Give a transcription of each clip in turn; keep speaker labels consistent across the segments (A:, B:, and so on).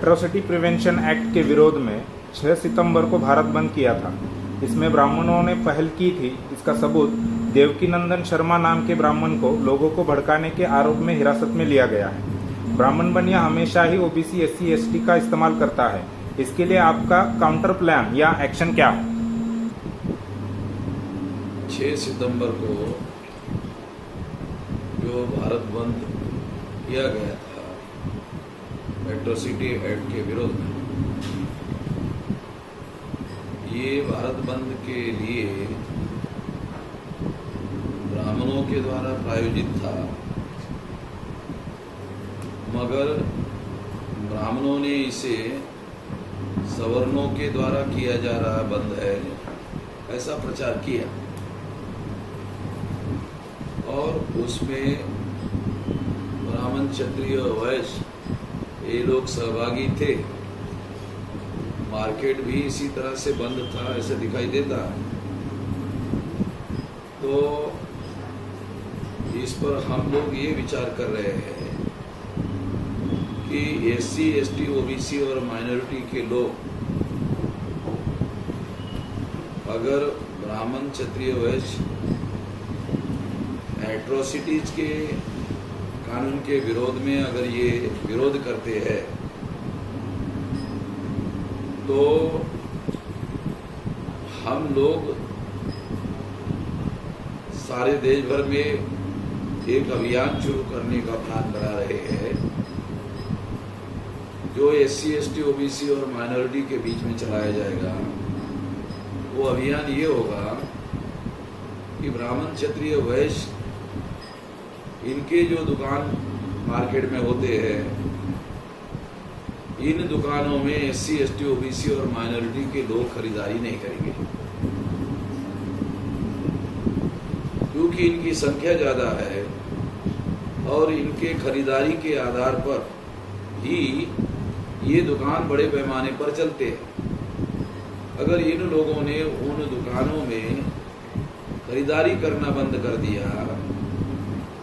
A: Atrocity prevention act के विरोध में 6 सितंबर को भारत बंद किया था। इसमें ब्राह्मणों ने पहल की थी। इसका सबूत देवकीनंदन शर्मा नाम के ब्राह्मण को लोगों को भड़काने के आरोप में हिरासत में लिया गया है। ब्राह्मण बनिया हमेशा ही ओबीसी SC ST का इस्तेमाल करता है। इसके लिए आपका काउंटर प्लान या एक्शन क्या है?
B: 6 सितंबर को जो भारत बंद किया गया था एट्रोसिटी एक्ट के विरोध में, ये भारत बंद के लिए ब्राह्मणों के द्वारा प्रायोजित था, मगर ब्राह्मणों ने इसे सवर्णों के द्वारा किया जा रहा बंद है ऐसा प्रचार किया और उसमें ब्राह्मण क्षत्रिय वैश्य ये लोग सहभागी थे। मार्केट भी इसी तरह से बंद था ऐसा दिखाई देता। तो इस पर हम लोग ये विचार कर रहे हैं कि SC ST OBC और माइनॉरिटी के लोग अगर ब्राह्मण क्षत्रिय वैश्य एट्रोसिटीज के कानून के विरोध में अगर ये विरोध करते हैं तो हम लोग सारे देश भर में एक अभियान शुरू करने का प्लान बना रहे हैं जो SC ST OBC और माइनॉरिटी के बीच में चलाया जाएगा। वो अभियान ये होगा कि ब्राह्मण क्षत्रिय वैश्य इनके जो दुकान मार्केट में होते हैं, इन दुकानों में SC ST OBC और माइनॉरिटी के लोग खरीदारी नहीं करेंगे क्योंकि इनकी संख्या ज़्यादा है और इनके खरीदारी के आधार पर ही ये दुकान बड़े पैमाने पर चलते हैं। अगर इन लोगों ने उन दुकानों में खरीदारी करना बंद कर दिया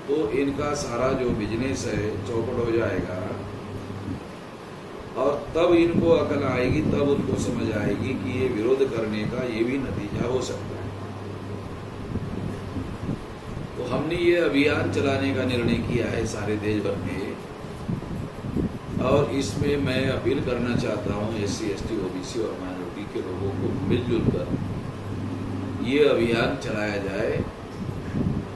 B: तो इनका सारा जो बिजनेस है चौपट हो जाएगा और तब इनको अकल आएगी, तब उनको समझ आएगी कि ये विरोध करने का ये भी नतीजा हो सकता है। तो हमने ये अभियान चलाने का निर्णय किया है सारे देश भर में और इसमें मैं अपील करना चाहता हूँ SC ST OBC और माइनॉरिटी के लोगों को मिलजुल कर ये अभियान चलाया जाए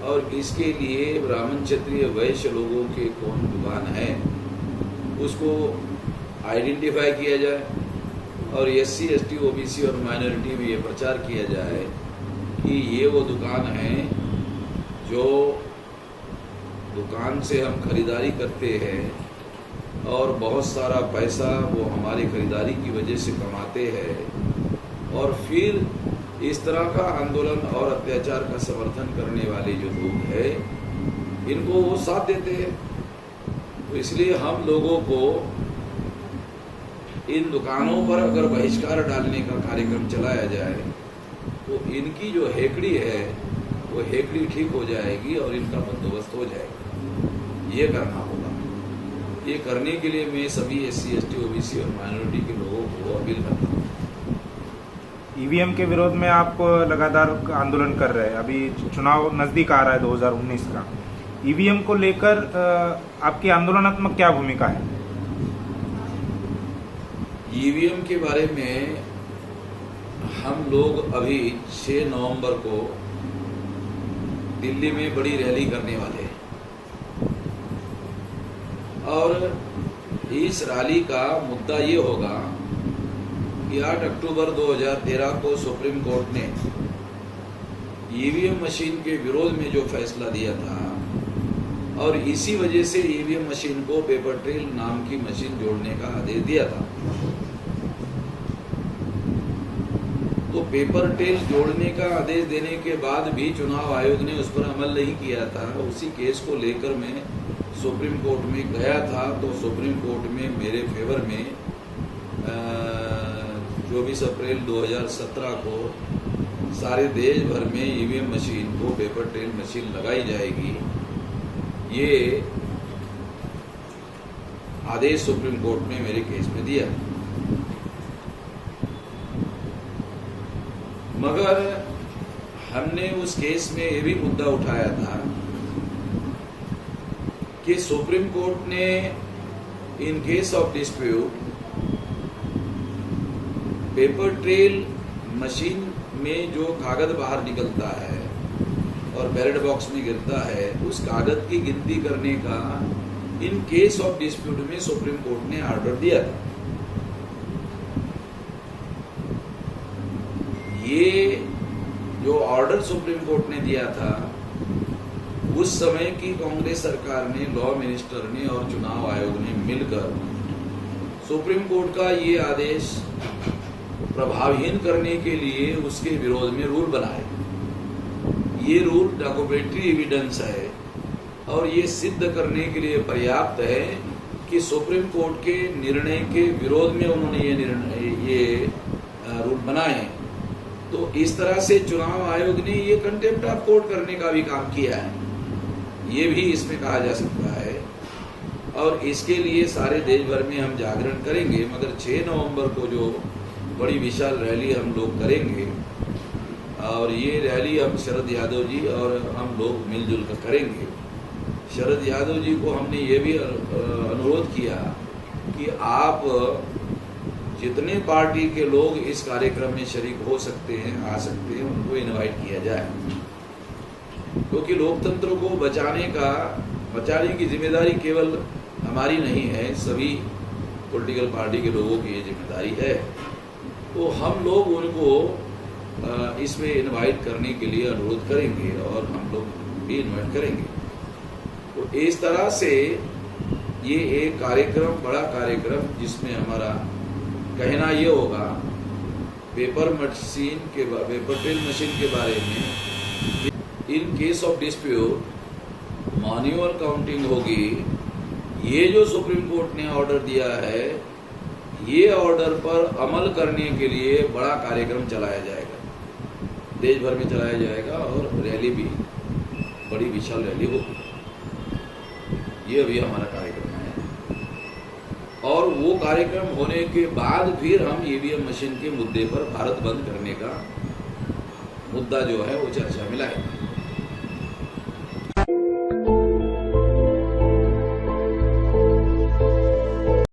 B: और इसके लिए ब्राह्मण क्षत्रिय वैश्य लोगों के कौन दुकान है उसको आइडेंटिफाई किया जाए और SC ST OBC और माइनॉरिटी में ये प्रचार किया जाए कि ये वो दुकान है जो दुकान से हम खरीदारी करते हैं और बहुत सारा पैसा वो हमारी खरीदारी की वजह से कमाते हैं और फिर इस तरह का आंदोलन और अत्याचार का समर्थन करने वाले जो लोग हैं इनको वो साथ देते हैं। तो इसलिए हम लोगों को इन दुकानों पर अगर बहिष्कार डालने का कार्यक्रम चलाया जाए तो इनकी जो हेकड़ी है वो हेकड़ी ठीक हो जाएगी और इनका बंदोबस्त हो जाएगा। ये करना होगा। ये करने के लिए मैं सभी SC ST OBC और माइनॉरिटी के लोगों को अपील करता हूँ।
A: EVM के विरोध में आप लगातार आंदोलन कर रहे हैं। अभी चुनाव नज़दीक आ रहा है 2019 का। EVM को लेकर आपकी आंदोलनात्मक क्या भूमिका है?
B: EVM के बारे में हम लोग अभी 6 नवंबर को दिल्ली में बड़ी रैली करने वाले हैं और इस रैली का मुद्दा ये होगा कि 8 अक्टूबर 2013 को सुप्रीम कोर्ट ने EVM मशीन के विरोध में जो फैसला दिया था और इसी वजह से EVM मशीन को पेपर ट्रेल नाम की मशीन जोड़ने का आदेश दिया था। तो पेपर ट्रेल जोड़ने का आदेश देने के बाद भी चुनाव आयोग ने उस पर अमल नहीं किया था। उसी केस को लेकर मैं सुप्रीम कोर्ट में गया था तो सुप्रीम कोर्ट में मेरे फेवर में 24 अप्रैल 2017 को सारे देश भर में EVM मशीन को पेपर ट्रेल मशीन लगाई जाएगी। ये आदेश सुप्रीम कोर्ट ने मेरे केस में दिया। मगर हमने उस केस में ये भी मुद्दा उठाया था कि सुप्रीम कोर्ट ने in case of dispute paper trail machine में जो कागज बाहर निकलता है और बैलेट बॉक्स में गिरता है, उस कागज की गिनती करने का इन केस ऑफ डिस्प्यूट में सुप्रीम कोर्ट ने ऑर्डर दिया था। ये जो ऑर्डर सुप्रीम कोर्ट ने दिया था, उस समय की कांग्रेस सरकार ने, लॉ मिनिस्टर ने और चुनाव आयोग ने मिलकर सुप्रीम कोर्ट का ये आदेश प्रभावहीन करने के लिए उसके विरोध में रूल बनाए। ये रूल डॉक्यूमेंट्री एविडेंस है और ये सिद्ध करने के लिए पर्याप्त है कि सुप्रीम कोर्ट के निर्णय के विरोध में उन्होंने ये रूल बनाए। तो इस तरह से चुनाव आयोग ने ये कंटेम्प्ट ऑफ कोर्ट करने का भी काम किया है, ये भी इसमें कहा जा सकता है। और इसके लिए सारे देश भर में हम जागरण करेंगे, मगर 6 नवंबर को जो बड़ी विशाल रैली हम लोग करेंगे, और ये रैली हम शरद यादव जी और हम लोग मिलजुल कर करेंगे। शरद यादव जी को हमने ये भी अनुरोध किया कि आप जितने पार्टी के लोग इस कार्यक्रम में शरीक हो सकते हैं, आ सकते हैं, उनको इनवाइट किया जाए, क्योंकि लोकतंत्र को बचाने की जिम्मेदारी केवल हमारी नहीं है, सभी पॉलिटिकल पार्टी के लोगों की ये जिम्मेदारी है। तो हम लोग उनको इसमें इनवाइट करने के लिए अनुरोध करेंगे और हम लोग भी इनवाइट करेंगे। तो इस तरह से ये एक कार्यक्रम, बड़ा कार्यक्रम, जिसमें हमारा कहना ये होगा पेपर ट्रेल मशीन के बारे में, in case of dispute manual counting होगी। ये जो सुप्रीम कोर्ट ने ऑर्डर दिया है, ये ऑर्डर पर अमल करने के लिए बड़ा कार्यक्रम चलाया जाएगा, देश भर में चलाया जाएगा और रैली भी, बड़ी विशाल रैली होगी। ये अभी हमारा कार्यक्रम है, और वो कार्यक्रम होने के बाद फिर हम ईवीएम मशीन के मुद्दे पर भारत बंद करने का मुद्दा जो है वो चर्चा में लाएंगे।